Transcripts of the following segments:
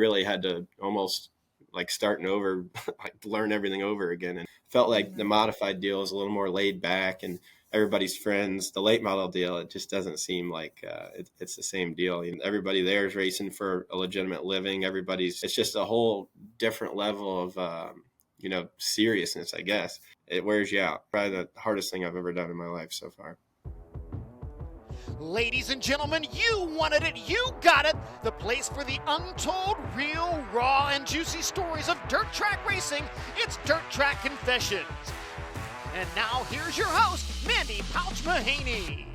really had to almost like starting over, like learn everything over again. And felt like the modified deal is a little more laid back and everybody's friends. The late model deal, it just doesn't seem like it's the same deal. Everybody there is racing for a legitimate living. It's just a whole different level of, seriousness, I guess. It wears you out. Probably the hardest thing I've ever done in my life so far. Ladies and gentlemen, you wanted it, you got it. The place for the untold, real, raw, and juicy stories of dirt track racing. It's Dirt Track Confessions. And now here's your host, Mandee Pauch Mahaney.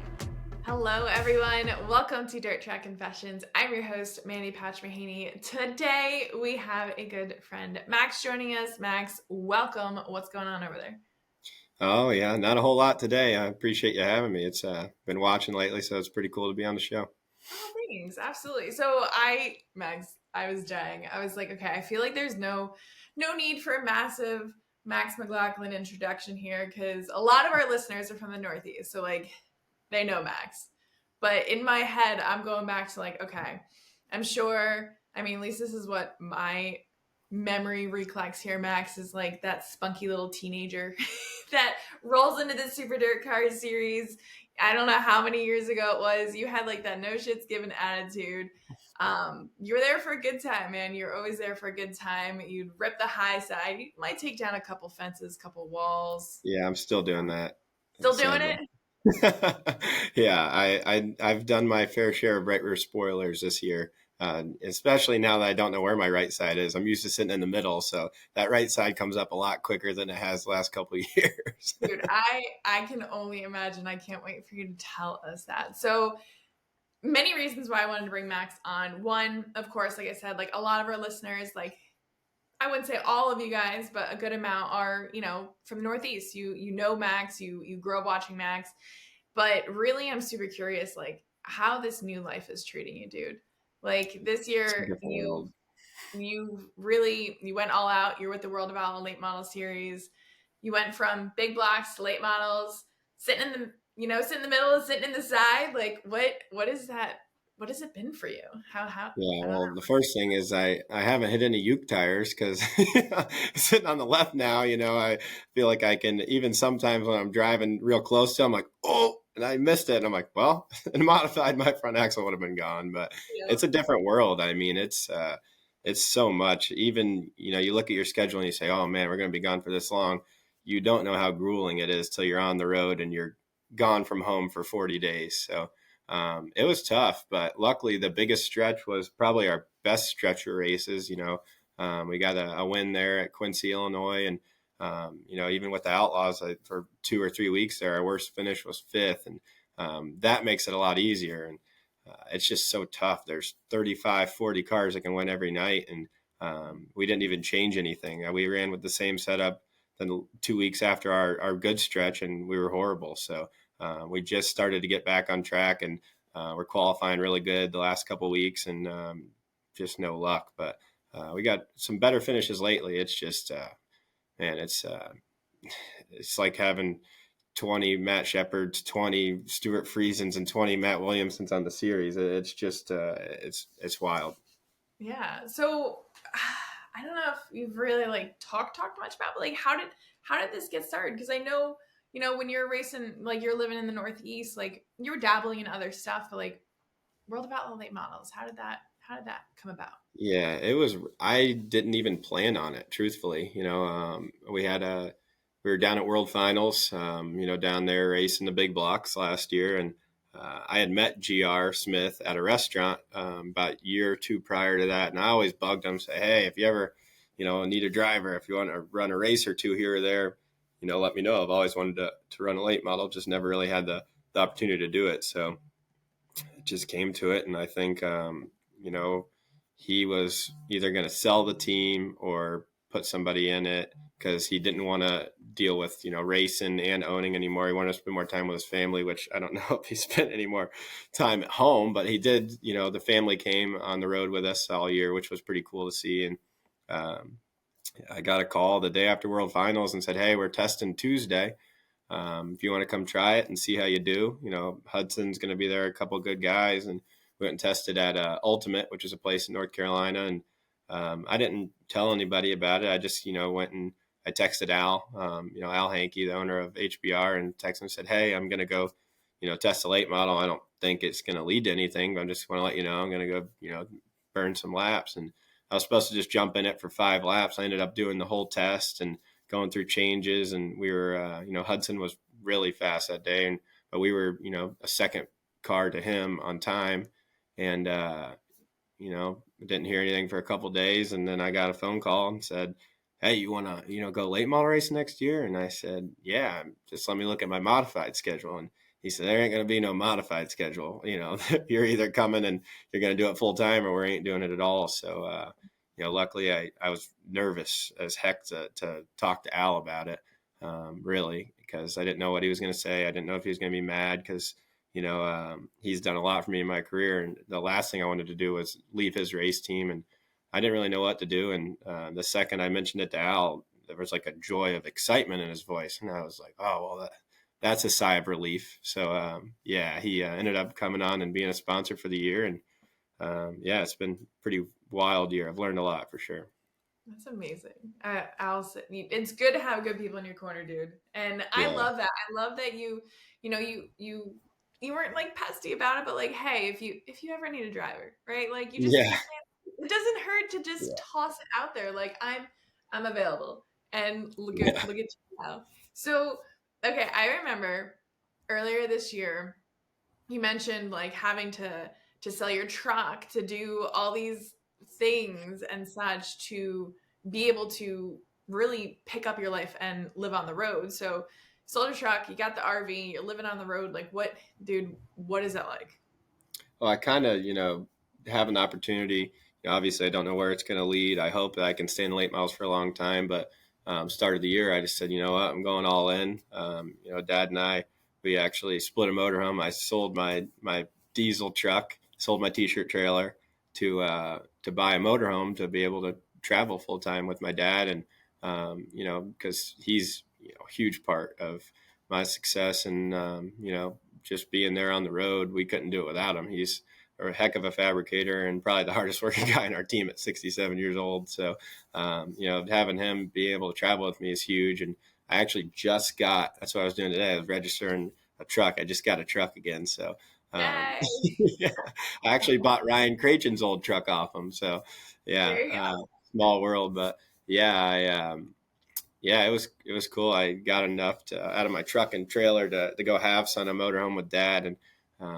Hello, everyone. Welcome to Dirt Track Confessions. I'm your host, Mandee Pauch Mahaney. Today, we have a good friend, Max, joining us. Max, welcome. What's going on over there? Oh, yeah. Not a whole lot today. I appreciate you having me. It's been watching lately, so it's pretty cool to be on the show. Oh, thanks. Absolutely. So Max, I was dying. I was like, okay, I feel like there's no need for a massive Max McLaughlin introduction here because a lot of our listeners are from the Northeast. So, like, they know Max. But in my head, I'm going back to like, okay, I'm sure, at least this is what my memory recollects here. Max is like that spunky little teenager that rolls into the Super Dirt Car series. I don't know how many years ago it was. You had like that no shits given attitude. You were there for a good time, man. You're always there for a good time. You'd rip the high side. You might take down a couple fences, couple walls. Yeah, I'm still doing that. Still doing it? Yeah, I've done my fair share of right rear spoilers this year, especially now that I don't know where my right side is. I'm used to sitting in the middle, so that right side comes up a lot quicker than it has the last couple of years. Dude, I can only imagine. I can't wait for you to tell us that. So many reasons why I wanted to bring Max on. One, of course, like I said, like a lot of our listeners, like I wouldn't say all of you guys, but a good amount are, from the Northeast. You know Max, you grew up watching Max. But really, I'm super curious, like, how this new life is treating you, dude. Like, this year, you went all out. You're with the World of Outlaw Late Model Series. You went from big blocks to late models, sitting in the middle, sitting in the side. Like, what is that? What has it been for you? How? Yeah, well, the first thing is I haven't hit any Uke tires because sitting on the left now, I feel like I can, even sometimes when I'm driving real close to them, I'm like, oh, and I missed it. And I'm like, well, in modified, my front axle would have been gone, but It's a different world. It's so much. Even, you look at your schedule and you say, oh man, we're going to be gone for this long. You don't know how grueling it is till you're on the road and you're gone from home for 40 days. So it was tough, but luckily the biggest stretch was probably our best stretch of races. We got a win there at Quincy, Illinois. And, even with the Outlaws for 2 or 3 weeks there, our worst finish was 5th. And that makes it a lot easier. And it's just so tough. There's 35, 40 cars that can win every night. And we didn't even change anything. We ran with the same setup then 2 weeks after our good stretch, and we were horrible. So we just started to get back on track, and we're qualifying really good the last couple of weeks, and just no luck. But we got some better finishes lately. It's just, it's like having 20 Matt Shepards, 20 Stuart Friesens, and 20 Matt Williamsons on the series. It's just, it's wild. Yeah. So I don't know if you've really like talked much about, but like, how did this get started? Because I know, when you're racing, like you're living in the Northeast, like you were dabbling in other stuff, but like World of Outlaw Late Models, how did that come about? Yeah, I didn't even plan on it, truthfully. We were down at World Finals, down there racing the big blocks last year. And I had met GR Smith at a restaurant about a year or two prior to that. And I always bugged him, say, hey, if you ever, need a driver, if you want to run a race or two here or there, let me know. I've always wanted to run a late model, just never really had the opportunity to do it. So it just came to it. And I think, he was either going to sell the team or put somebody in it because he didn't want to deal with, racing and owning anymore. He wanted to spend more time with his family, which I don't know if he spent any more time at home, but he did. The family came on the road with us all year, which was pretty cool to see. And I got a call the day after World Finals and said, hey, we're testing Tuesday. If you want to come try it and see how you do, Hudson's going to be there, a couple of good guys. And we went and tested at Ultimate, which is a place in North Carolina. And I didn't tell anybody about it. I just, went and I texted Al, Al Hankey, the owner of HBR, and texted him and said, "Hey, I'm going to go, test the late model. I don't think it's going to lead to anything, but I just want to let you know I'm going to go, burn some laps." And I was supposed to just jump in it for 5 laps. I ended up doing the whole test and going through changes. And we were, Hudson was really fast that day. But we were, a second car to him on time. And, didn't hear anything for a couple of days. And then I got a phone call and said, "Hey, you want to, go late model race next year?" And I said, "Yeah, just let me look at my modified schedule." And he said, "There ain't going to be no modified schedule. You're either coming and you're going to do it full time, or we ain't doing it at all." So, luckily I was nervous as heck to talk to Al about it, really, because I didn't know what he was going to say. I didn't know if he was going to be mad because, he's done a lot for me in my career. And the last thing I wanted to do was leave his race team. And I didn't really know what to do. And the second I mentioned it to Al, there was like a joy of excitement in his voice. And I was like, "Oh, well, that's a sigh of relief." So, he ended up coming on and being a sponsor for the year. And it's been a pretty wild year. I've learned a lot for sure. That's amazing. Allison, it's good to have good people in your corner, dude. And I Yeah. love that. I love that you weren't like pesty about it, but like, hey, if you ever need a driver, right? Like you Yeah. can't, it doesn't hurt to just Yeah. toss it out there. Like I'm available. And Yeah. look at you now. So okay, I remember earlier this year you mentioned like having to sell your truck to do all these things and such to be able to really pick up your life and live on the road. So you sold your truck, you got the RV, you're living on the road. Like what is that like? Well, I kind of, have an opportunity. Obviously, I don't know where it's going to lead. I hope that I can stay in late models for a long time. But start of the year, I just said, you know what, I'm going all in. Dad and I, we actually split a motorhome. I sold my diesel truck, sold my t-shirt trailer to buy a motorhome to be able to travel full time with my dad. And because he's a huge part of my success. And just being there on the road, we couldn't do it without him. He's a heck of a fabricator and probably the hardest working guy in our team at 67 years old. So, having him be able to travel with me is huge. And I actually just that's what I was doing today. I was registering a truck. I just got a truck again. So, Yay. yeah, I actually bought Ryan Cratchen's old truck off him. So, There you yeah, go. small world, but it was cool. I got enough out of my truck and trailer to go halves on a motorhome with Dad, and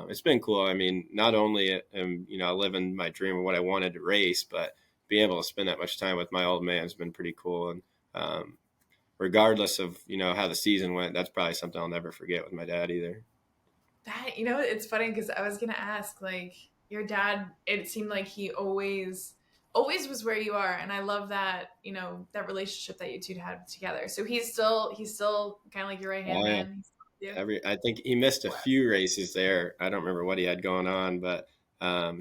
it's been cool. I mean, not only am living my dream of what I wanted to race, but being able to spend that much time with my old man has been pretty cool. And regardless of how the season went, that's probably something I'll never forget with my dad either. That it's funny because I was gonna ask, like, your dad, it seemed like he always was where you are, and I love that, that relationship that you two had together. So he's still kind of like your right hand Oh yeah. man. He's still with I think he missed a few races there. I don't remember what he had going on, but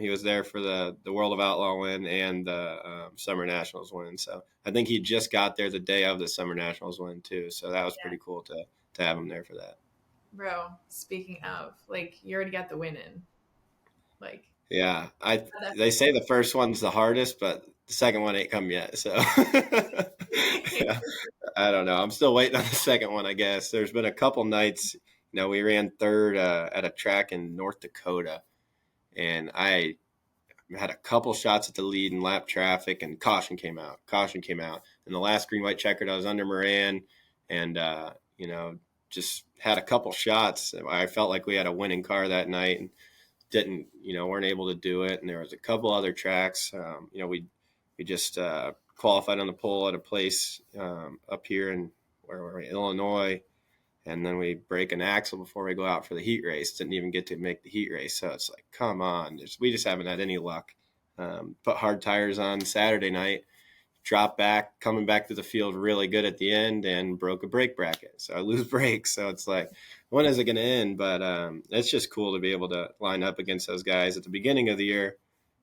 he was there for the World of Outlaw win and the Summer Nationals win. So I think he just got there the day of the Summer Nationals win too. So that was Yeah. pretty cool to have him there for that. Bro, speaking of, like, you already got the win in. Like, Yeah, that they say the first one's the hardest, but the second one ain't come yet. So yeah, I don't know. I'm still waiting on the second one. I guess there's been a couple nights. We ran third at a track in North Dakota, and I had a couple shots at the lead in lap traffic, and caution came out. Caution came out, and the last green white checkered, I was under Moran, and just had a couple shots. I felt like we had a winning car that night, and didn't, weren't able to do it. And there was a couple other tracks. We just qualified on the pole at a place up here in where were we, Illinois, and then we break an axle before we go out for the heat race. Didn't even get to make the heat race. So it's like, come on, we just haven't had any luck. Put hard tires on Saturday night, drop back, coming back to the field really good at the end, and broke a brake bracket. So I lose brakes. So it's like, when is it going to end? But it's just cool to be able to line up against those guys. At the beginning of the year,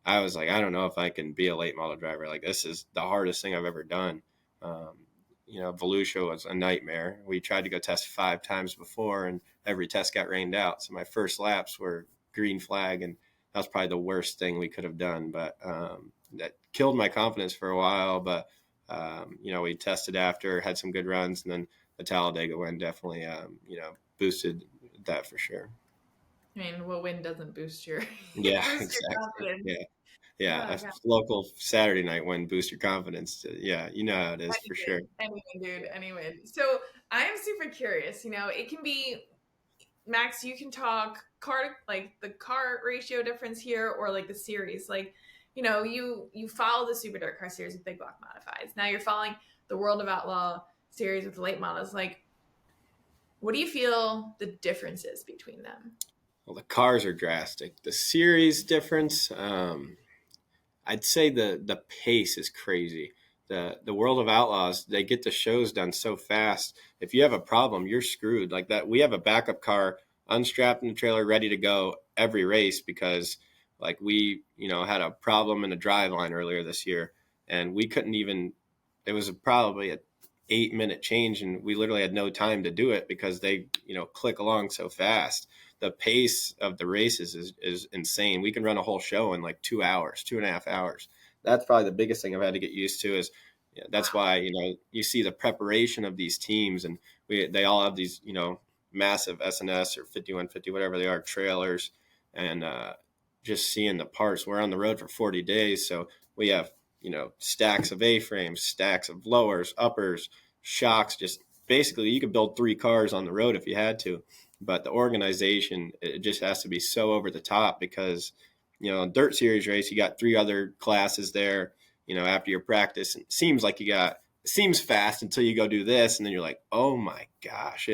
I was like, I don't know if I can be a late model driver. Like, this is the hardest thing I've ever done. Volusia was a nightmare. We tried to go test 5 times before, and every test got rained out. So my first laps were green flag, and that was probably the worst thing we could have done. But that killed my confidence for a while, but we tested after, had some good runs, and then the Talladega win definitely boosted that for sure. I mean, what win doesn't boost your Yeah, boost your exactly. confidence? Yeah, Oh a god. local Saturday night win boost your confidence. Yeah, you know how it is for sure. Any win, dude. Any win. So I am super curious. It can be Max. You can talk car like the car ratio difference here, or like the series. Like, you follow the Super Dirt Car series with big block modifieds. Now you're following the World of Outlaw series with the late models. Like, what do you feel the difference is between them? Well, the cars are drastic. The series difference, I'd say the pace is crazy. The World of Outlaws, they get the shows done so fast. If you have a problem, you're screwed. Like that, we have a backup car unstrapped in the trailer, ready to go every race because, like, we had a problem in a drive line earlier this year, and we couldn't even. It was probably a 8-minute change, and we literally had no time to do it because they click along so fast. The pace of the races is insane. We can run a whole show in like 2 hours, 2.5 hours. That's probably the biggest thing I've had to get used to is that's why, you see the preparation of these teams, and they all have these, massive SNS or 5150, whatever they are, trailers, and just seeing the parts. We're on the road for 40 days. So we have, stacks of A-frames, stacks of lowers, uppers, shocks. Just basically you could build 3 cars on the road if you had to. But the organization, it just has to be so over the top because, dirt series race, you got 3 other classes there, after your practice. And it seems like it seems fast until you go do this. And then you're like, oh my gosh,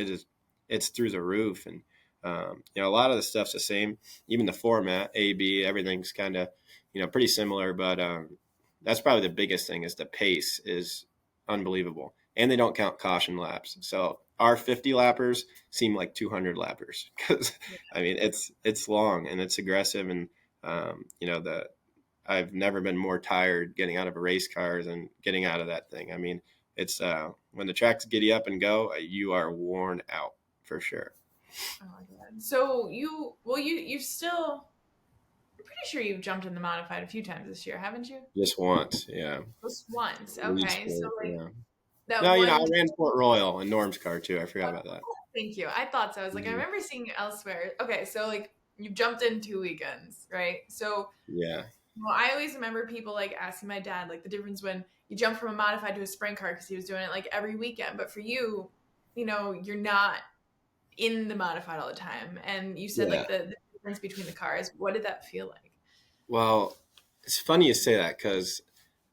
it's through the roof. And, a lot of the stuff's the same. Even the format, A, B, everything's kind of, pretty similar. But that's probably the biggest thing is the pace is unbelievable. And they don't count caution laps. So our 50 lappers seem like 200 lappers because I mean it's long and it's aggressive, and I've never been more tired getting out of a race car than getting out of that thing. I mean, it's when the track's giddy up and go, you are worn out for sure. Oh my god. So you still, I'm pretty sure you've jumped in the modified a few times this year, haven't you? Just once, yeah. Just once. Lead Okay. So sport, like yeah. that No, one. I ran Port Royal in Norm's car too. I forgot about that. Thank you. I thought so. I was like, I Mhm. remember seeing it elsewhere. Okay, so like you jumped in 2 weekends, right? So Yeah. I always remember people like asking my dad like the difference when you jump from a modified to a sprint car because he was doing it like every weekend. But for you, you're not in the modified all the time. And you said Yeah. like the difference between the cars. What did that feel like? Well, it's funny you say that because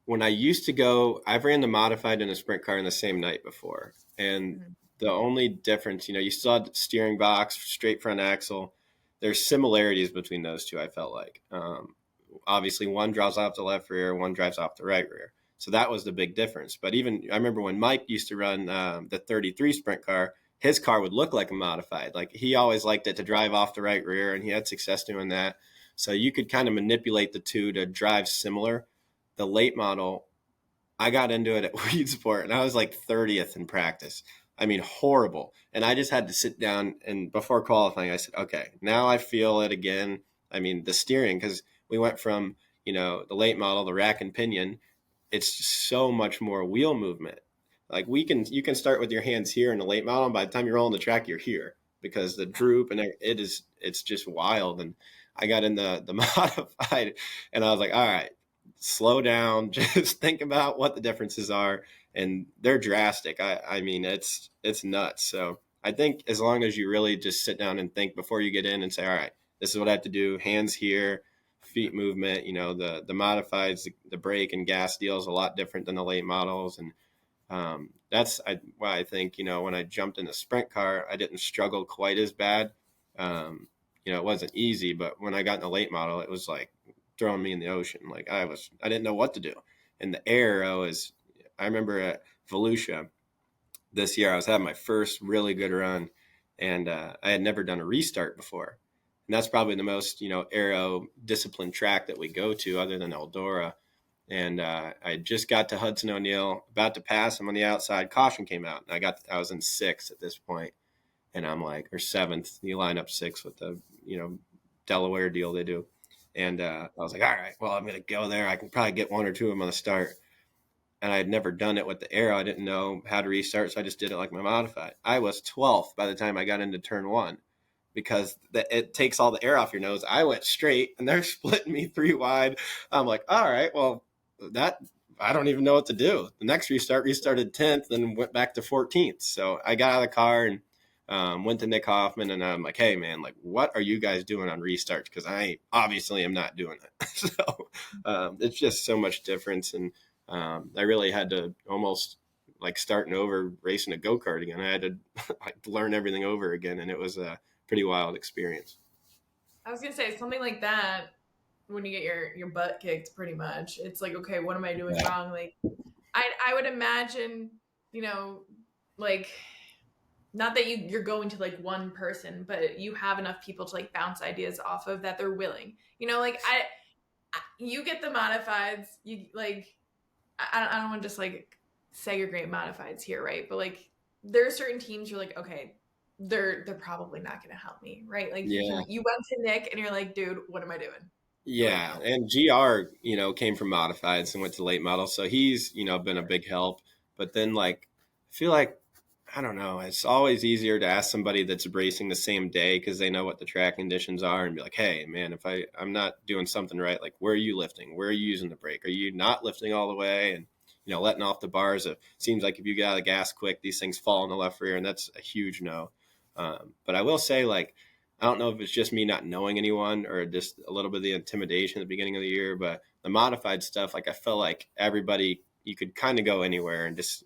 when I used to go, I've ran the modified and a sprint car in the same night before. And Mhm. the only difference, you still had the steering box, straight front axle. There's similarities between those two, I felt like. Obviously, one drives off the left rear, one drives off the right rear. So that was the big difference. But even I remember when Mike used to run the 33 sprint car, his car would look like a modified. Like he always liked it to drive off the right rear, and he had success doing that. So you could kind of manipulate the two to drive similar. The late model, I got into it at Weed Sport, and I was like 30th in practice. I mean, horrible. And I just had to sit down, and before qualifying, I said, okay, now I feel it again. I mean, the steering, because we went from, the late model, the rack and pinion, it's just so much more wheel movement. Like you can start with your hands here in the late model, and by the time you're on the track, you're here because the droop and it's just wild. And I got in the modified, and I was like, all right, slow down, just think about what the differences are, and they're drastic. I mean, it's nuts. So I think as long as you really just sit down and think before you get in and say, all right, this is what I have to do, hands here, feet movement, the modifieds, the brake and gas deal is a lot different than the late models. And that's why I think, when I jumped in the sprint car, I didn't struggle quite as bad. It wasn't easy, but when I got in the late model, it was like throwing me in the ocean. Like I didn't know what to do. And the air, I remember at Volusia this year, I was having my first really good run, and I had never done a restart before. And that's probably the most, aero disciplined track that we go to other than Eldora. And I just got to Hudson O'Neill, about to pass him on the outside. Caution came out, and I was in 6th at this point, and I'm like, or 7th. You line up 6th with the Delaware deal they do, And I was like, all right, well, I'm going to go there. I can probably get one or two of them on the start. And I had never done it with the aero. I didn't know how to restart, so I just did it like my modified. I was 12th by the time I got into turn one because it takes all the air off your nose. I went straight, and they're splitting me 3 wide. I'm like, all right, well, that I don't even know what to do. The next restart restarted 10th, then went back to 14th. So I got out of the car and went to Nick Hoffman, and I'm like, hey, man, like, what are you guys doing on restarts? Because I obviously am not doing it. So it's just so much difference. And I really had to almost like starting over racing a go-kart again. I had to like learn everything over again, and it was a pretty wild experience. I was gonna say something like that when you get your butt kicked. Pretty much, it's like, okay, what am I doing wrong? Like, I would imagine, like, not that you're going to like one person, but you have enough people to like bounce ideas off of that they're willing. Like you get the modifieds, you like. I don't want to just like segregate modifieds here, right? But like there are certain teams you're like, okay, they're probably not going to help me, right? Like Yeah. you went to Nick and you're like, dude, what am I doing? Yeah. And GR, came from modifieds and went to late model. So he's, been a big help. But then like, I feel like, I don't know, it's always easier to ask somebody that's racing the same day because they know what the track conditions are and be like, hey, man, if I'm not doing something right, like, where are you lifting? Where are you using the brake? Are you not lifting all the way? And, letting off the bars. It seems like if you get out of the gas quick, these things fall in the left rear, and that's a huge no. But I will say, like, I don't know if it's just me not knowing anyone or just a little bit of the intimidation at the beginning of the year, but the modified stuff, like, I felt like everybody, you could kind of go anywhere and just,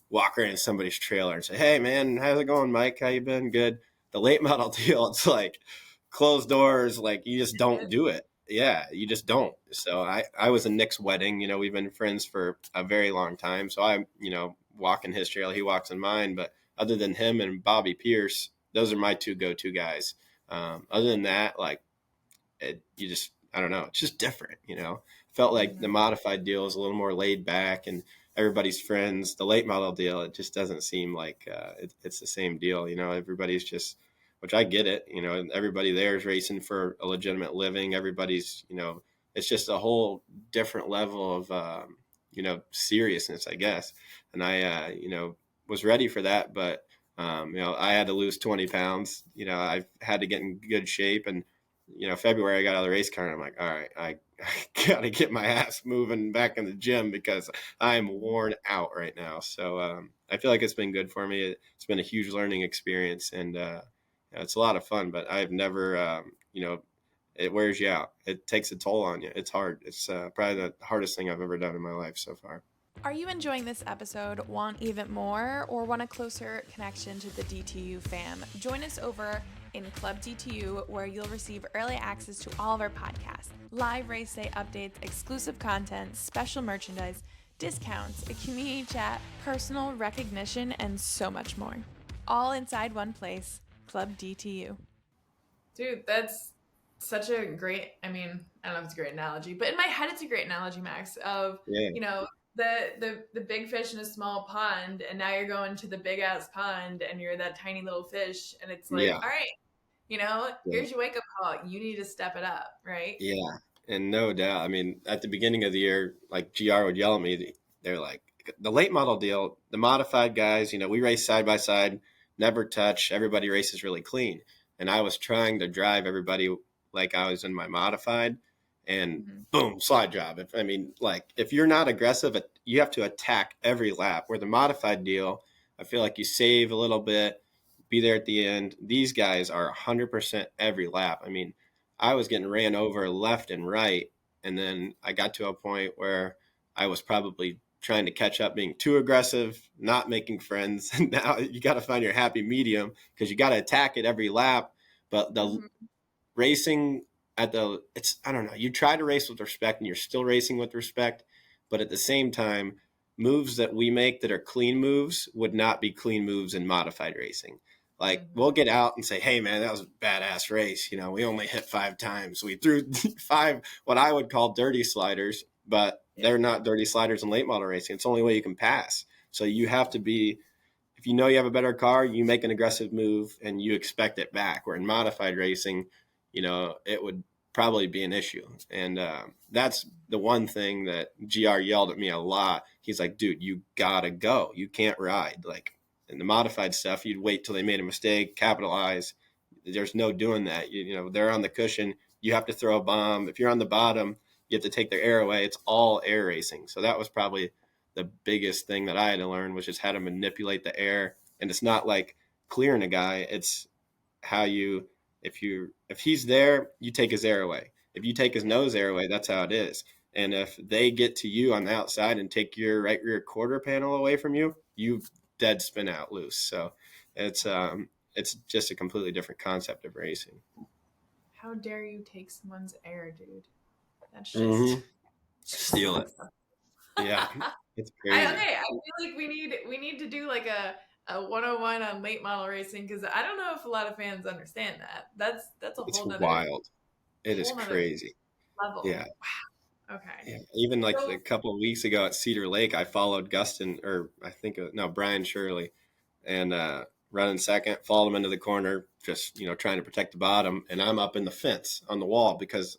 walk around in somebody's trailer and say, hey, man, how's it going, Mike? How you been? Good. The late model deal, it's like closed doors, like you just don't do it. Yeah, you just don't. So I was in Nick's wedding. We've been friends for a very long time. So I, walk in his trailer, he walks in mine. But other than him and Bobby Pierce, those are my two go-to guys. Other than that, like, I don't know, it's just different, Felt like the modified deal is a little more laid back and everybody's friends. The late model deal, it just doesn't seem like it's the same deal. Everybody's just, which I get it, everybody there is racing for a legitimate living. Everybody's, it's just a whole different level of, seriousness, I guess. And I, was ready for that, but, I had to lose 20 pounds. I had to get in good shape. And, February I got out of the race car and I'm like, all right, I got to get my ass moving back in the gym because I'm worn out right now. So I feel like it's been good for me. It's been a huge learning experience and it's a lot of fun, but I've never, it wears you out. It takes a toll on you. It's hard. It's probably the hardest thing I've ever done in my life so far. Are you enjoying this episode, want even more, or want a closer connection to the DTU fam? Join us over in Club DTU, where you'll receive early access to all of our podcasts, live race day updates, exclusive content, special merchandise, discounts, a community chat, personal recognition, and so much more. All inside one place, Club DTU. Dude, that's such a great, I don't know if it's a great analogy, but in my head it's a great analogy, Max, of, the big fish in a small pond, and now you're going to the big ass pond and you're that tiny little fish, and it's like, all right, here's your wake up call. You need to step it up, right? Yeah. And no doubt. At the beginning of the year, like GR would yell at me. They're like, the late model deal, the modified guys, we race side by side, never touch. Everybody races really clean. And I was trying to drive everybody like I was in my modified and boom, slide job. If you're not aggressive, you have to attack every lap. Where the modified deal, I feel like you save a little bit, be there at the end. These guys are 100% every lap. I was getting ran over left and right. And then I got to a point where I was probably trying to catch up, being too aggressive, not making friends. And now you got to find your happy medium because you got to attack it every lap. But the racing I don't know, you try to race with respect and you're still racing with respect. But at the same time, moves that we make that are clean moves would not be clean moves in modified racing. Like, we'll get out and say, hey, man, that was a badass race. We only hit 5 times. We threw 5 what I would call dirty sliders, but they're not dirty sliders in late model racing. It's the only way you can pass. So you have to be, if you have a better car, you make an aggressive move and you expect it back. Where in modified racing, it would probably be an issue. And that's the one thing that GR yelled at me a lot. He's like, dude, you gotta go. You can't ride. Like in the modified stuff, you'd wait till they made a mistake, capitalize. There's no doing that. You know, they're on the cushion. You have to throw a bomb. If you're on the bottom, you have to take their air away. It's all air racing. So that was probably the biggest thing that I had to learn, was just how to manipulate the air. And it's not like clearing a guy. It's how you, if he's there, you take his air away. If you take his nose air away, that's how it is. And if they get to you on the outside and take your right rear quarter panel away from you, you dead spin out loose. So it's just a completely different concept of racing. How dare you take someone's air, dude? That's Mm-hmm. just Steal it. Yeah, it's crazy. I feel like we need to do like a 101 on late model racing, because I don't know if a lot of fans understand that. That's a It's whole nother wild. It is whole nother crazy. level. Yeah. Wow. Okay. Yeah. Even like So, a couple of weeks ago at Cedar Lake, I followed Gustin, or I think Brian Shirley, and running second, followed him into the corner, just trying to protect the bottom, and I'm up in the fence on the wall, because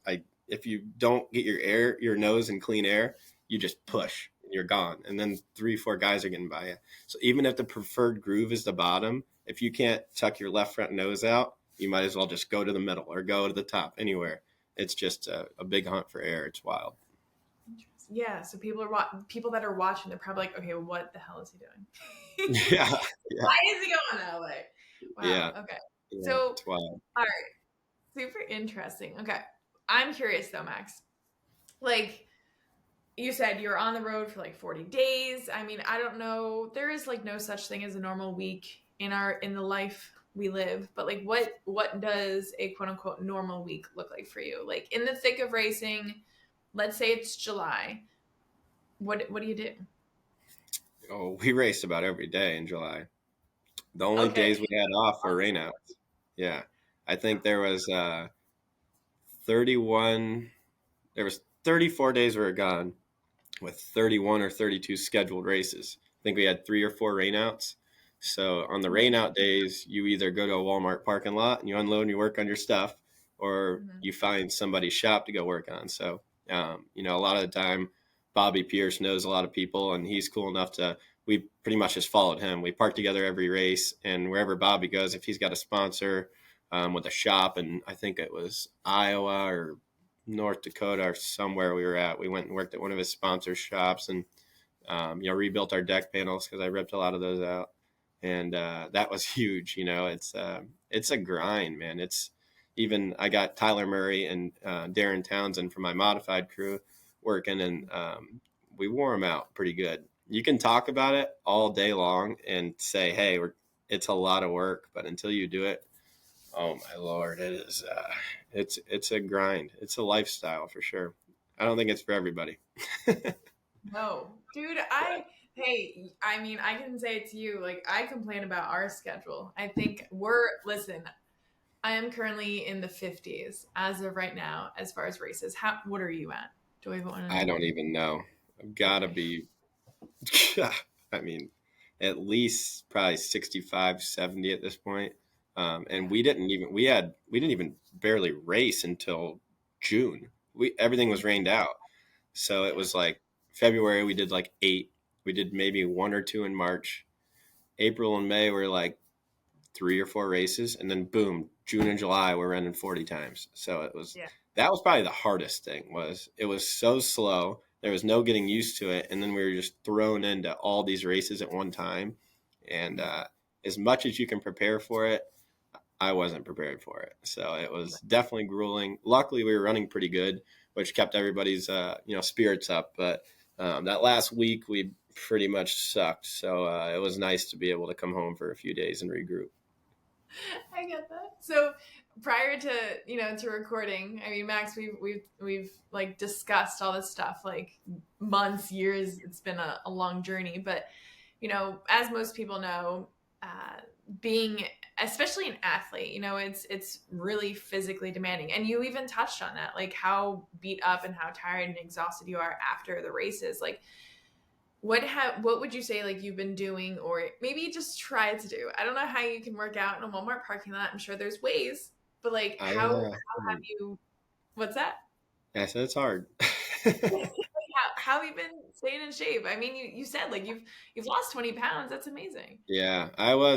if you don't get your nose in clean air, you just push and you're gone, and then 3-4 guys are getting by you. So even if the preferred groove is the bottom, if you can't tuck your left front nose out, you might as well just go to the middle or go to the top, anywhere. It's just a big hunt for air. It's wild. yeah, so people that are watching, they're probably like, okay, what the hell is he doing? Yeah. Why is he going that way? Wow. Yeah. Okay. Yeah, So, it's wild. all right, super interesting. Okay, I'm curious though, Max. Like you said, you're on the road for like 40 days. I mean, I don't know. There is like no such thing as a normal week in the life we live. But like, what does a quote unquote normal week look like for you? Like in the thick of racing, let's say it's July. What do you do? Oh, we raced about every day in July. The only Okay. days we had off were rainouts. Yeah. I think there was 31, there was 34 days we were gone, with 31 or 32 scheduled races. I think we had 3 or 4 rainouts. So on the rainout days, you either go to a Walmart parking lot and you unload and you work on your stuff, or you find somebody's shop to go work on. So, a lot of the time, Bobby Pierce knows a lot of people, and he's cool enough we pretty much just followed him. We park together every race, and wherever Bobby goes, if he's got a sponsor with a shop, and I think it was Iowa or North Dakota or somewhere we were at, we went and worked at one of his sponsor shops, and rebuilt our deck panels, because I ripped a lot of those out, and that was huge. It's a grind, man. It's even, I got Tyler Murray and Darren Townsend from my modified crew working, and we wore them out pretty good. You can talk about it all day long and say, hey, it's a lot of work, but until you do it, oh my Lord, it is. It's a grind. It's a lifestyle for sure. I don't think it's for everybody. No, dude, I mean, I can say it to you, like, I complain about our schedule. I think listen, I am currently in the 50s as of right now, as far as races. What are you at? Do I want to know? I don't even know. I've got to be, I mean, at least probably 65, 70 at this point. And we didn't even barely race until June. Everything was rained out. So it was like February, we did like 8. We did maybe 1 or 2 in March. April and May were like 3 or 4 races. And then boom, June and July, we're running 40 times. So that was probably the hardest thing. It was so slow. There was no getting used to it. And then we were just thrown into all these races at one time. And as much as you can prepare for it, I wasn't prepared for it. So it was definitely grueling. Luckily, we were running pretty good, which kept everybody's spirits up. But that last week, we pretty much sucked. So it was nice to be able to come home for a few days and regroup. I get that. So prior to to recording, I mean, Max, we've like discussed all this stuff like months, years. It's been a long journey, but as most people know, being especially an athlete, it's really physically demanding. And you even touched on that, like how beat up and how tired and exhausted you are after the races. Like what would you say like you've been doing, or maybe just try to do? I don't know how you can work out in a Walmart parking lot. I'm sure there's ways, but like how have you What's that? Yeah, I said it's hard. How have you been staying in shape? I mean, you said like you've lost 20 pounds. That's amazing. Yeah,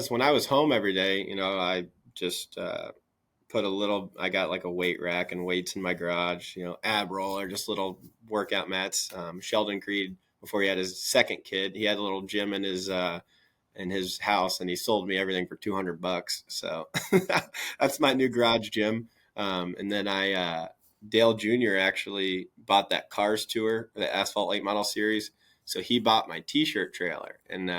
when I was home every day, I just I got like a weight rack and weights in my garage, ab roller, just little workout mats. Sheldon Creed, before he had his second kid, he had a little gym in his house, and he sold me everything for $200. So that's my new garage gym. And then Dale Jr. actually bought that Cars Tour, the Asphalt Late Model Series. So he bought my T-shirt trailer, and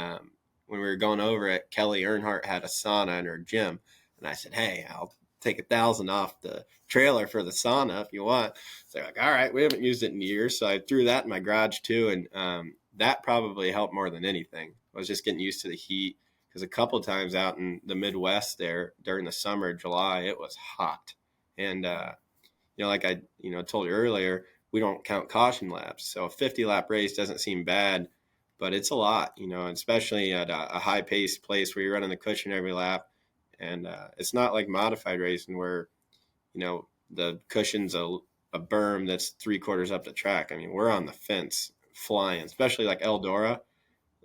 when we were going over it, Kelly Earnhardt had a sauna in her gym, and I said, "Hey, I'll take 1,000 off the trailer for the sauna if you want." So they're like, "All right, we haven't used it in years," so I threw that in my garage too, and that probably helped more than anything. I was just getting used to the heat, because a couple of times out in the Midwest there during the summer, July, it was hot, and like I told you earlier, we don't count caution laps, so a 50-lap race doesn't seem bad, but it's a lot, especially at a high-paced place where you're running the cushion every lap. And it's not like modified racing where, the cushion's a berm that's 3/4 up the track. I mean, we're on the fence flying, especially like Eldora.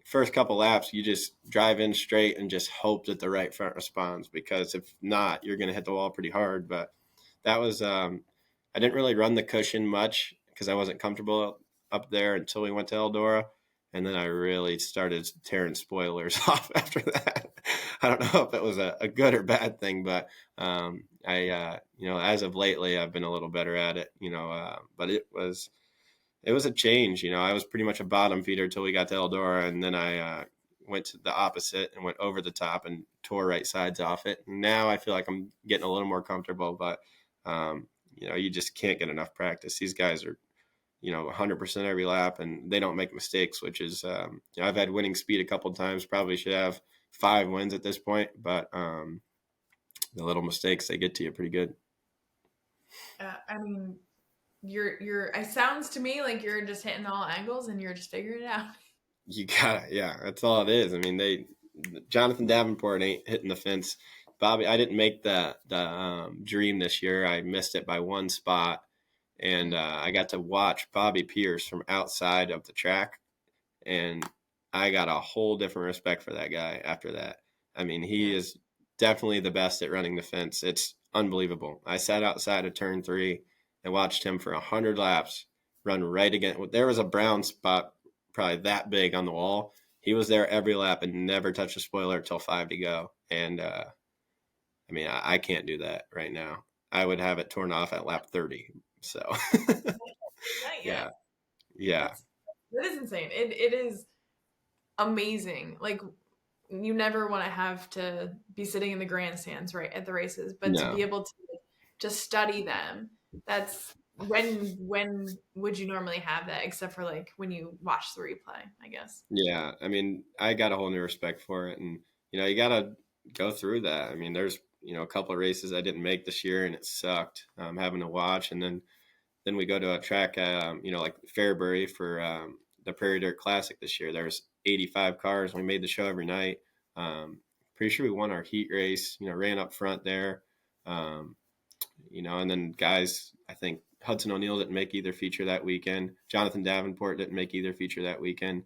First couple laps, you just drive in straight and just hope that the right front responds, because if not, you're going to hit the wall pretty hard. But that was, I didn't really run the cushion much because I wasn't comfortable up there until we went to Eldora. And then I really started tearing spoilers off after that. I don't know if it was a good or bad thing, but as of lately, I've been a little better at it, but it was a change. I was pretty much a bottom feeder until we got to Eldora, and then I went to the opposite and went over the top and tore right sides off it. And now I feel like I'm getting a little more comfortable, but you just can't get enough practice. These guys are 100% every lap, and they don't make mistakes, which is, I've had winning speed a couple of times, probably should have 5 wins at this point, but the little mistakes, they get to you pretty good. I mean, it sounds to me like you're just hitting all angles and you're just figuring it out. You got it. Yeah, that's all it is. I mean, Jonathan Davenport ain't hitting the fence. Bobby, I didn't make the dream this year. I missed it by one spot. And I got to watch Bobby Pierce from outside of the track, and I got a whole different respect for that guy after that. I mean, he is definitely the best at running the fence. It's unbelievable. I sat outside of turn 3 and watched him for 100 laps run right again. There was a brown spot probably that big on the wall. He was there every lap and never touched a spoiler till 5 to go. And I mean, I can't do that right now. I would have it torn off at lap 30. So yeah. That is insane. It is amazing. Like, you never want to have to be sitting in the grandstands right at the races, but to be able to just study them, that's when would you normally have that, except for like when you watch the replay, I guess. Yeah, I mean, I got a whole new respect for it, and you got to go through that. I mean, there's a couple of races I didn't make this year, and it sucked having to watch. And then we go to a track, like Fairbury for the Prairie Dirt Classic this year. There's 85 cars. We made the show every night. Pretty sure we won our heat race. Ran up front there. And then guys, I think Hudson O'Neill didn't make either feature that weekend. Jonathan Davenport didn't make either feature that weekend.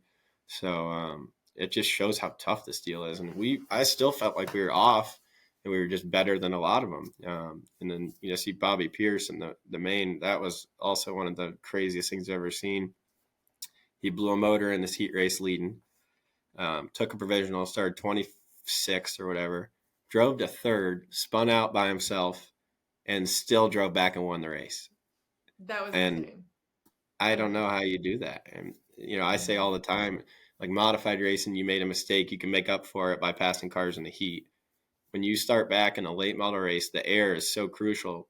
So it just shows how tough this deal is. And I still felt like we were off, and we were just better than a lot of them. And then, see Bobby Pierce in the main. That was also one of the craziest things I've ever seen. He blew a motor in this heat race leading, took a provisional, started 26th or whatever, drove to 3rd, spun out by himself, and still drove back and won the race. That was insane. I don't know how you do that. And, I say all the time, like modified racing, you made a mistake, you can make up for it by passing cars in the heat. When you start back in a late model race, the air is so crucial.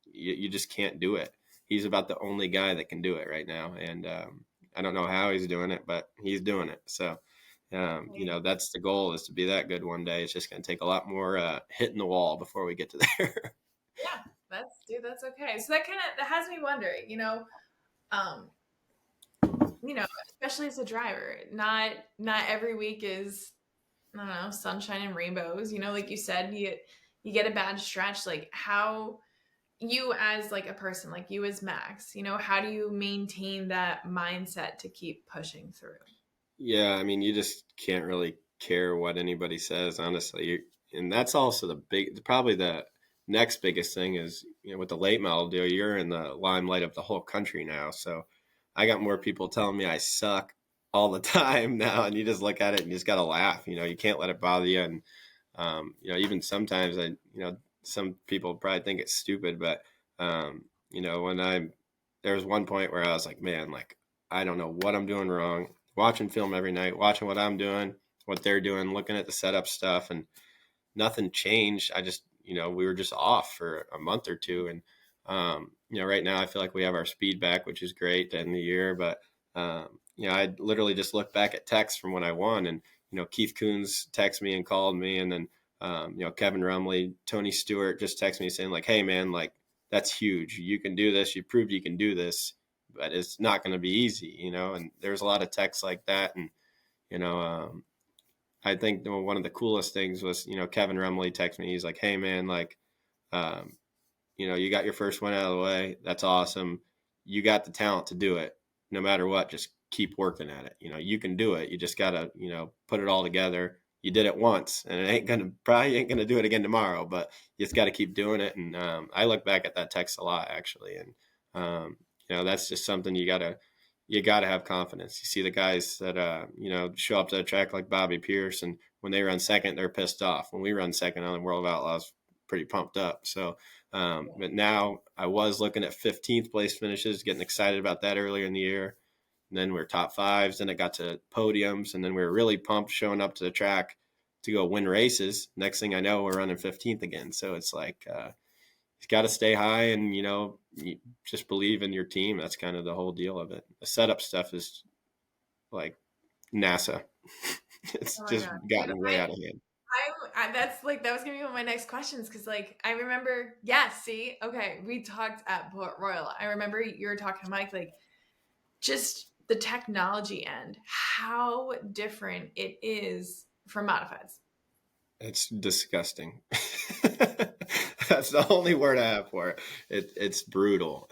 You just can't do it. He's about the only guy that can do it right now. And I don't know how he's doing it, but he's doing it. So, that's the goal, is to be that good one day. It's just going to take a lot more hitting the wall before we get to there. Yeah, that's okay. So that has me wondering, especially as a driver, not every week is, I don't know, sunshine and rainbows. Like you said, you get a bad stretch. Like, how you as like a person, like you as Max, how do you maintain that mindset to keep pushing through? Yeah, I mean, you just can't really care what anybody says, honestly. And that's also probably the next biggest thing is, with the late model deal, you're in the limelight of the whole country now. So I got more people telling me I suck all the time now, and you just look at it and you just got to laugh. You can't let it bother you. And, even sometimes some people probably think it's stupid, but, there was one point where I was like, man, like, I don't know what I'm doing wrong. Watching film every night, watching what I'm doing, what they're doing, looking at the setup stuff, and nothing changed. I just, we were just off for a month or two. And, right now I feel like we have our speed back, which is great to end the year. But, I literally just looked back at texts from when I won, and, Keith Coons texted me and called me. And then, Kevin Rumley, Tony Stewart just texted me saying like, hey man, like, that's huge. You can do this. You proved you can do this, but it's not going to be easy, and there's a lot of texts like that. And, you know, I think one of the coolest things was, Kevin Rumley texted me. He's like, hey man, like, um, you got your first one out of the way. That's awesome. You got the talent to do it no matter what. Just keep working at it. You can do it. You just got to, put it all together. You did it once, and it probably ain't going to do it again tomorrow, but you just got to keep doing it. And I look back at that text a lot, actually. And, that's just something you got to have confidence. You see the guys that, show up to the track like Bobby Pierce, and when they run second, they're pissed off. When we run second on the World of Outlaws, pretty pumped up. So, but now I was looking at 15th place finishes, getting excited about that earlier in the year. And then we're top fives. Then it got to podiums. And then we were really pumped showing up to the track to go win races. Next thing I know, we're running 15th again. So it's like, you got to stay high and, you just believe in your team. That's kind of the whole deal of it. The setup stuff is like NASA. It's just God. gotten way out of hand. That's like, that was gonna be one of my next questions, because like I remember, okay, we talked at Port Royal. I remember you were talking to Mike, like just the technology end, how different it is from modifieds. It's disgusting. That's the only word I have for it. It's brutal.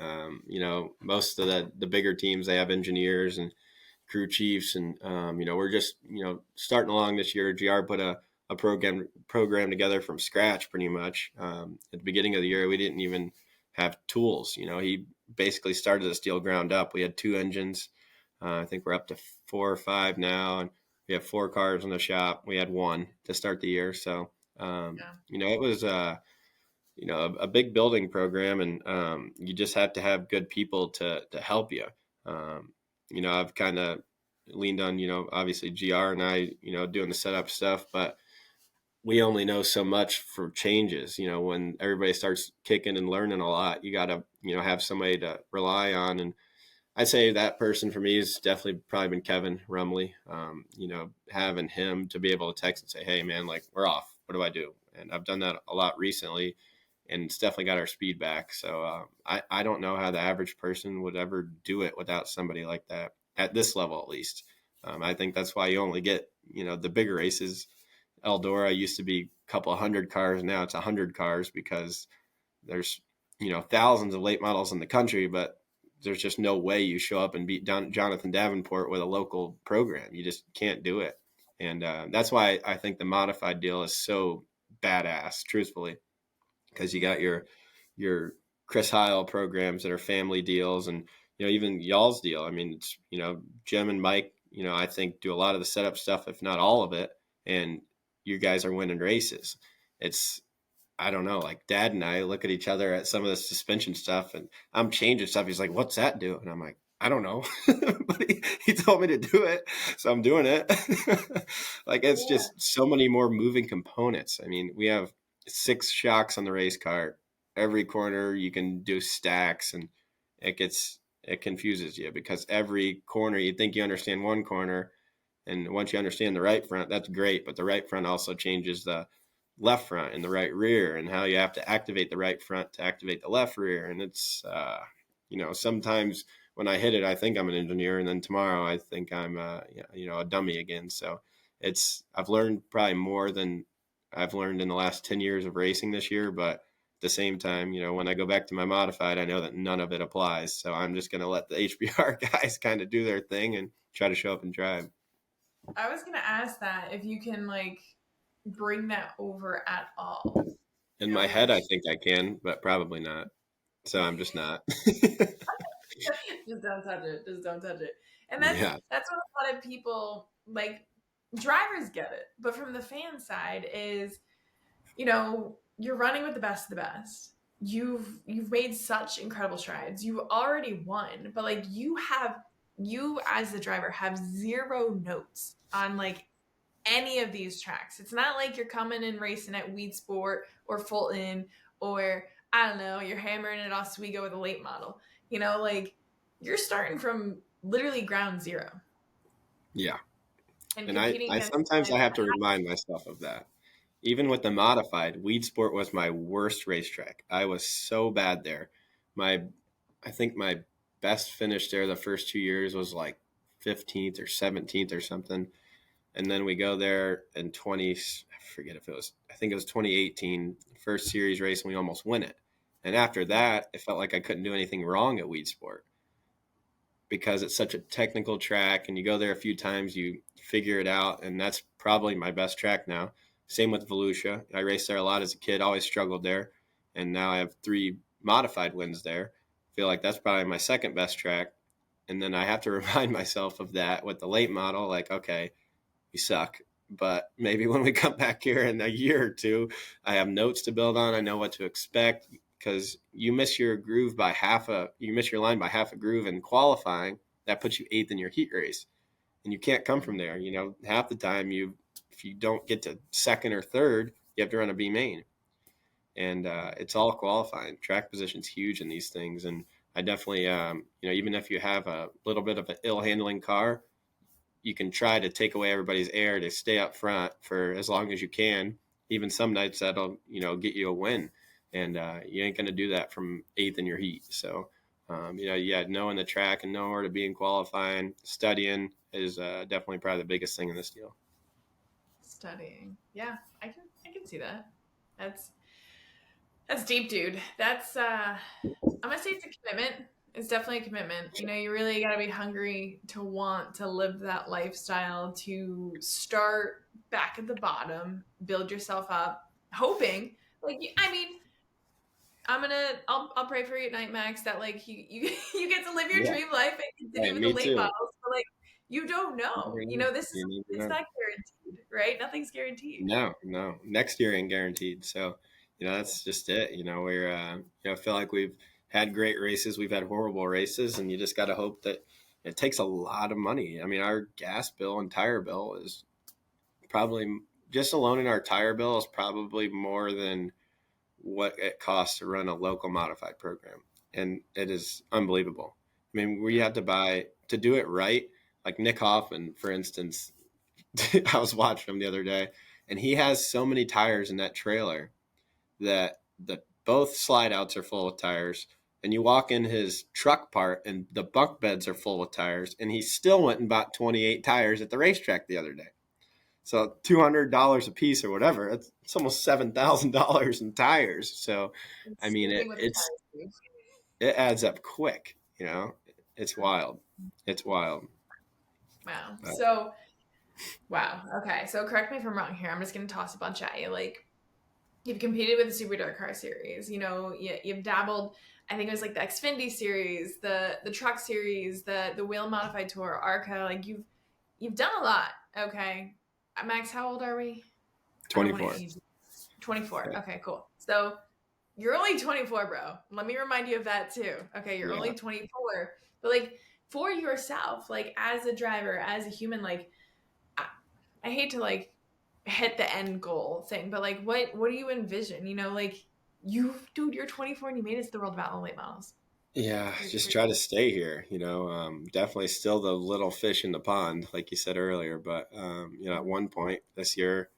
Most of the bigger teams, they have engineers and crew chiefs, and we're just starting along this year. GR put a program together from scratch, pretty much. At the beginning of the year, we didn't even have tools. He basically started the steel ground up. We had 2 engines. I think we're up to 4 or 5 now, and we have 4 cars in the shop. We had 1 to start the year, so it was a big building program, and you just have to have good people to help you. I've kind of leaned on, obviously GR and I, doing the setup stuff, but we only know so much for changes. When everybody starts kicking and learning a lot, you got to, have somebody to rely on. And I'd say that person for me has definitely probably been Kevin Rumley. Having him to be able to text and say, hey man, like, we're off. What do I do? And I've done that a lot recently, and it's definitely got our speed back. So I don't know how the average person would ever do it without somebody like that at this level, at least. I think that's why you only get, the bigger races. Eldora used to be a couple of 100 cars. Now it's 100 cars because there's, thousands of late models in the country, but there's just no way you show up and beat Jonathan Davenport with a local program. You just can't do it. And that's why I think the modified deal is so badass, truthfully, because you got your Chris Heil programs that are family deals, and, even y'all's deal. I mean, it's, Jim and Mike, I think do a lot of the setup stuff, if not all of it. And you guys are winning races. It's, I don't know, like Dad and I look at each other at some of the suspension stuff, and I'm changing stuff. He's like, what's that do? And I'm like, I don't know, but he told me to do it, so I'm doing it. Like, it's just so many more moving components. I mean, we have 6 shocks on the race car. Every corner you can do stacks, and it confuses you, because every corner, you think you understand one corner, and once you understand the right front, that's great. But the right front also changes the left front and the right rear, and how you have to activate the right front to activate the left rear. And it's, sometimes when I hit it, I think I'm an engineer, and then tomorrow I think I'm, a dummy again. So I've learned probably more than I've learned in the last 10 years of racing this year, but the same time, when I go back to my modified, I know that none of it applies. So I'm just going to let the HBR guys kind of do their thing and try to show up and drive. I was gonna ask that if you can like bring that over at all. In my head, I think I can, but probably not. So I'm just not. Just don't touch it. Just don't touch it. And Yeah. that's what a lot of people like. Drivers get it, but from the fan side is, you're running with the best of the best. You've made such incredible strides. You already won, but like you as the driver have zero notes on like any of these tracks. It's not like you're coming and racing at Weed Sport or Fulton or I don't know, you're hammering it off Oswego with a late model. Like you're starting from literally ground zero. Yeah. And I competing against sometimes I have to remind myself of that. Even with the modified, Weed Sport was my worst racetrack. I was so bad there. I think my best finish there the first 2 years was like 15th or 17th or something. And then we go there in I think it was 2018, first series race, and we almost win it. And after that, it felt like I couldn't do anything wrong at Weed Sport because it's such a technical track, and you go there a few times, you figure it out, and that's probably my best track now. Same with Volusia. I raced there a lot as a kid, always struggled there, and now I have 3 modified wins there. I feel like that's probably my second best track. And then I have to remind myself of that with the late model, like, okay, we suck, but maybe when we come back here in a year or two, I have notes to build on. I know what to expect, because you miss your line by half a groove in qualifying. That puts you 8th in your heat race, and you can't come from there. Half the time if you don't get to 2nd or 3rd, you have to run a B main, and it's all qualifying. Track position's huge in these things, and I definitely, even if you have a little bit of an ill handling car, you can try to take away everybody's air to stay up front for as long as you can. Even some nights that'll, get you a win. And you ain't going to do that from 8th in your heat. So, knowing the track and knowing where to be in qualifying, studying is definitely probably the biggest thing in this deal. Studying. Yeah, I can see that. That's deep, dude. That's I'm gonna say it's a commitment. It's definitely a commitment. You really got to be hungry to want to live that lifestyle, to start back at the bottom, build yourself up, hoping I'll pray for you at night, Max, that like you get to live your dream life and continue with the late models, but like you don't know. It's not guaranteed, right? Nothing's guaranteed. No. Next year ain't guaranteed. So, that's just it. We're I feel like we've had great races. We've had horrible races, and you just got to hope that it takes a lot of money. I mean, our gas bill and tire bill is probably just alone in our tire bill is probably more than what it costs to run a local modified program. And it is unbelievable. I mean, we have to buy to do it right. Like Nick Hoffman, for instance, I was watching him the other day, and he has so many tires in that trailer that both slide outs are full of tires. And you walk in his truck part and the bunk beds are full of tires, and he still went and bought 28 tires at the racetrack the other day. So $200 a piece or whatever, it's almost $7,000 in tires. So, I mean, it adds up quick, it's wild. It's wild. Wow. Wow. Okay. So correct me if I'm wrong here. I'm just going to toss a bunch at you. Like, you've competed with the Super Dirtcar series, you've dabbled, I think it was like the Xfinity series, the truck series, the Wheel Modified Tour, ARCA, like you've done a lot. Okay. Max, how old are we? 24. 24. Yeah. Okay, cool. So you're only 24, bro. Let me remind you of that too. Okay. You're only 24, but like for yourself, like as a driver, as a human, like I hate to like hit the end goal thing, but like what do you envision? Like you're 24 and you made it to the World of Outlaw late models. Yeah, just try to stay here, definitely still the little fish in the pond, like you said earlier. But, at one point this year,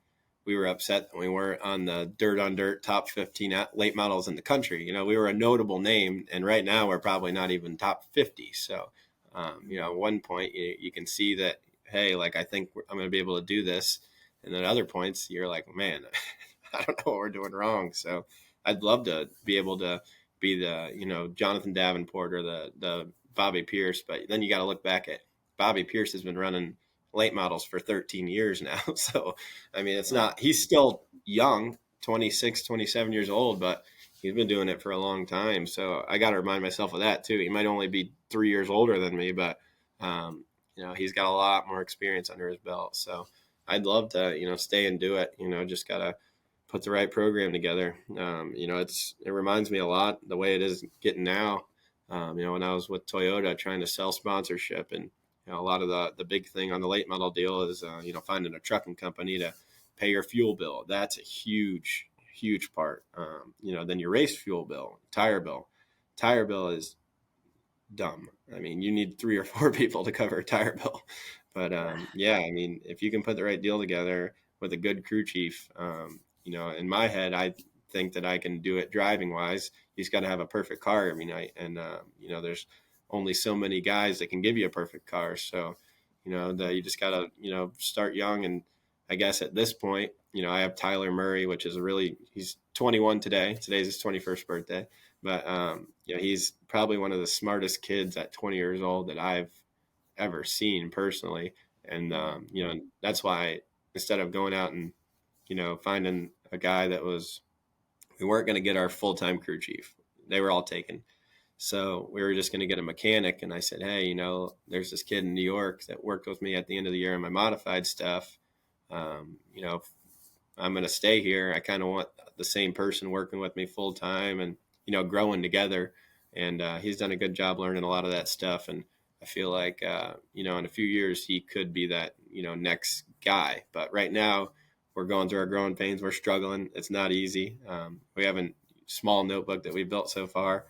we were upset that we weren't on the Dirt on Dirt top 15 late models in the country. We were a notable name, and right now we're probably not even top 50. So, at one point you can see that, hey, like, I think I'm going to be able to do this. And then at other points you're like, man, I don't know what we're doing wrong. So, I'd love to be able to be the, Jonathan Davenport or the Bobby Pierce. But then you got to look back at Bobby Pierce has been running late models for 13 years now. So, I mean, it's not, he's still young, 26, 27 years old, but he's been doing it for a long time. So I got to remind myself of that too. He might only be 3 years older than me, but, he's got a lot more experience under his belt. So I'd love to, stay and do it, just got to put the right program together. It reminds me a lot the way it is getting now. When I was with Toyota trying to sell sponsorship, and a lot of the big thing on the late model deal is finding a trucking company to pay your fuel bill. That's a huge part. Then your race fuel bill, tire bill is dumb. I mean, you need 3 or 4 people to cover a tire bill. But if you can put the right deal together with a good crew chief, in my head, I think that I can do it driving wise. He's got to have a perfect car every night. And, there's only so many guys that can give you a perfect car. So, that you just got to, start young. And I guess at this point, I have Tyler Murray, which is he's 21 today. Today's his 21st birthday. But, he's probably one of the smartest kids at 20 years old that I've ever seen personally. And, that's why instead of going out and, finding a guy we weren't going to get our full-time crew chief. They were all taken. So we were just going to get a mechanic. And I said, hey, there's this kid in New York that worked with me at the end of the year on my modified stuff. If I'm going to stay here, I kind of want the same person working with me full time and, growing together. And he's done a good job learning a lot of that stuff. And I feel like, in a few years, he could be that, next guy. But right now, we're going through our growing pains. We're struggling. It's not easy. We have a small notebook that we built so far.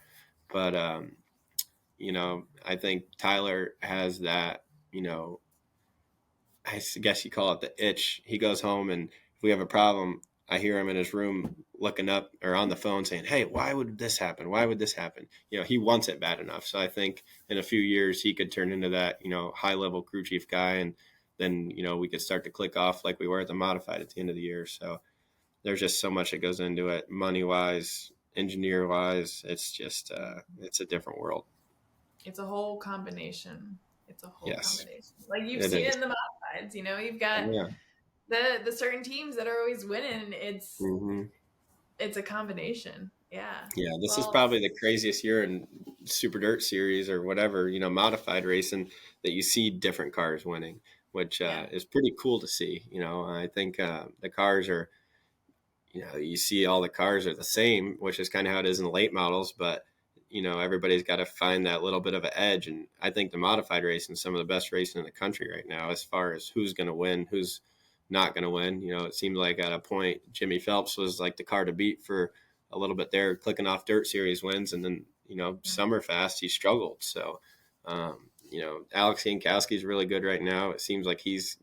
But, I think Tyler has that, I guess you call it the itch. He goes home, and if we have a problem, I hear him in his room looking up or on the phone saying, hey, why would this happen? Why would this happen? He wants it bad enough. So I think in a few years he could turn into that, high level crew chief guy. And then, we could start to click off like we were at the modified at the end of the year. So there's just so much that goes into it, money wise, engineer wise. It's just, it's a different world. It's a whole combination. Yes, Combination. Like you've seen it in the modifieds, you've got the certain teams that are always winning. It's a combination. Yeah. Yeah. This is probably the craziest year in Super Dirt Series or whatever, modified racing that you see different cars winning, which is pretty cool to see. I think the cars are, you see all the cars are the same, which is kind of how it is in the late models, but everybody's got to find that little bit of an edge. And I think the modified racing is some of the best racing in the country right now, as far as who's going to win, who's not going to win. It seemed like at a point, Jimmy Phelps was like the car to beat for a little bit there, clicking off dirt series wins. And then, Summerfast, he struggled. So, Alex Jankowski is really good right now. It seems like he's,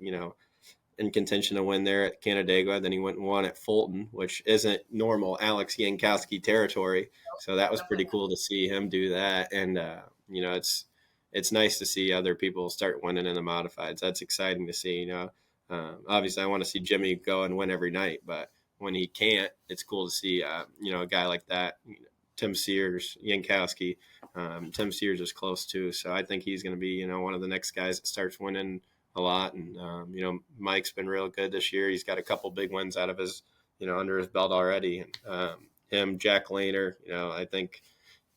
in contention to win there at Canandaigua. Then he went and won at Fulton, which isn't normal Alex Jankowski territory. So that was pretty cool to see him do that. And, it's nice to see other people start winning in the modifieds. That's exciting to see, obviously I want to see Jimmy go and win every night, but when he can't, it's cool to see, a guy like that, Tim Sears, Jankowski. Tim Sears is close too. So I think he's going to be, one of the next guys that starts winning a lot. And, Mike's been real good this year. He's got a couple big wins out of his, under his belt already. And him, Jack Lehner, I think,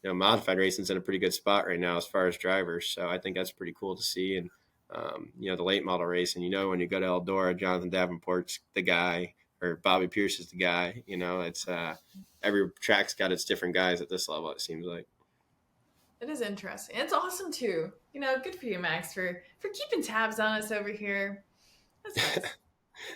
modified racing's in a pretty good spot right now as far as drivers. So I think that's pretty cool to see. And, the late model racing, when you go to Eldora, Jonathan Davenport's the guy, or Bobby Pierce is the guy. It's every track's got its different guys at this level, it seems like. It is interesting. It's awesome too. Good for you, Max, for keeping tabs on us over here. That's nice.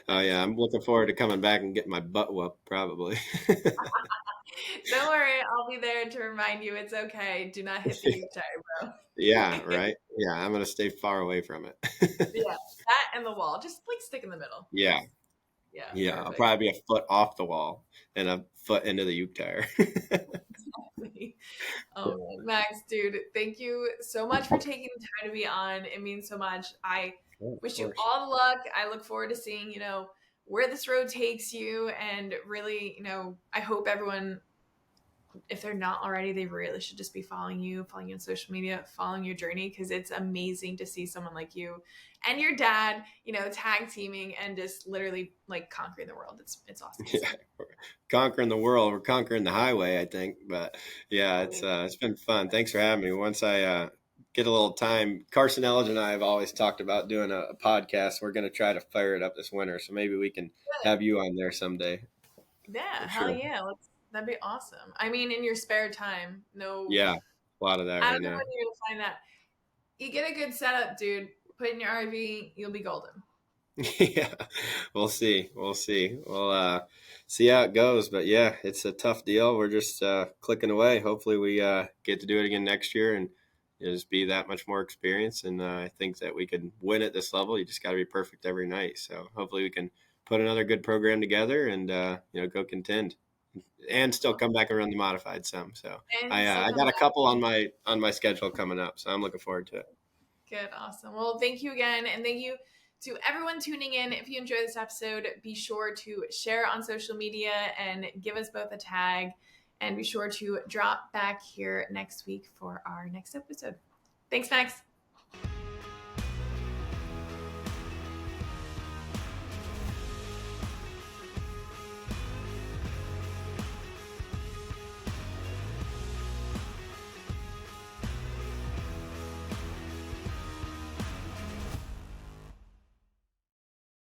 Oh yeah, I'm looking forward to coming back and getting my butt whooped probably. Don't worry, I'll be there to remind you it's okay. Do not hit the tire, bro. Yeah, right. Yeah, I'm gonna stay far away from it. Yeah, that and the wall. Just stick in the middle. Yeah. Yeah. Yeah, perfect. I'll probably be a foot off the wall and a foot into the uke tire. Exactly. Oh, Max, dude, thank you so much for taking the time to be on. It means so much. I wish you all the luck. I look forward to seeing, where this road takes you. And really, I hope everyone if they're not already, they really should just be following you on social media, following your journey, because it's amazing to see someone like you and your dad, tag teaming and just literally like conquering the world. It's awesome. Yeah, we're conquering the world. We're conquering the highway, I think. But yeah, it's been fun. Thanks for having me. Once I get a little time, Carson Elledge and I have always talked about doing a podcast. We're going to try to fire it up this winter, so maybe we can have you on there someday. Yeah, For hell sure. yeah. That'd be awesome. I mean, in your spare time, no, Yeah, a lot of that I right don't know now. when you're gonna find that. You get a good setup, dude. Put in your RV, you'll be golden. Yeah, we'll see. We'll see. We'll see how it goes. But yeah, it's a tough deal. We're just clicking away. Hopefully, we get to do it again next year and just be that much more experience. And I think that we could win at this level. You just got to be perfect every night. So hopefully, we can put another good program together and go contend and still come back and run the modified some. So And still I come got a back. couple on my schedule coming up. So I'm looking forward to it. Good, awesome. Well, thank you again, and thank you to everyone tuning in. If you enjoyed this episode, be sure to share on social media and give us both a tag. And be sure to drop back here next week for our next episode. Thanks, Max.